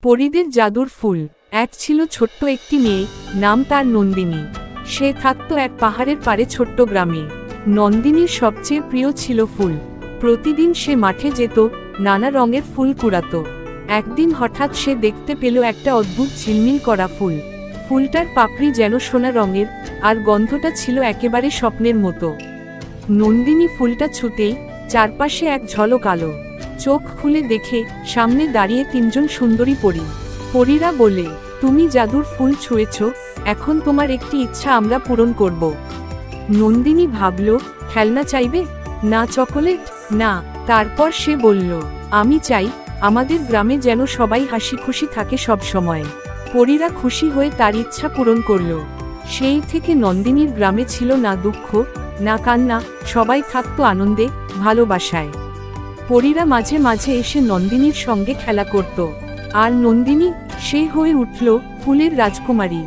পরীদের জাদুর ফুল। এক ছিল ছোট্ট একটি মেয়ে, নাম তার নন্দিনী। সে থাকত এক পাহাড়ের পাড়ে ছোট্ট গ্রামে। নন্দিনীর সবচেয়ে প্রিয় ছিল ফুল। প্রতিদিন সে মাঠে যেত, নানা রঙের ফুল কুড়াত। একদিন হঠাৎ সে দেখতে পেল একটা অদ্ভুত ঝিলমিল করা ফুল। ফুলটার পাপড়ি যেন সোনা রঙের, আর গন্ধটা ছিল একেবারে স্বপ্নের মতো। নন্দিনী ফুলটা ছুঁতেই চারপাশে এক ঝলক আলো। চোখ খুলে দেখে সামনে দাঁড়িয়ে তিনজন সুন্দরী পরী। পরীরা বলে, তুমি জাদুর ফুল ছুঁয়েছ, এখন তোমার একটি ইচ্ছা আমরা পূরণ করব। নন্দিনী ভাবল, খেলনা চাইবে? না চকোলেট, না। তারপর সে বলল, আমি চাই আমাদের গ্রামে যেন সবাই হাসি খুশি থাকে সব সময়। পরীরা খুশি হয়ে তার ইচ্ছা পূরণ করল। সেই থেকে নন্দিনীর গ্রামে ছিল না দুঃখ, না কান্না, সবাই থাকত আনন্দে, ভালোবাসায়। পরীরা মাঝে মাঝে এসে নন্দিনীর সঙ্গে খেলা করত, আর নন্দিনী সে হয়ে উঠল ফুলের রাজকুমারী।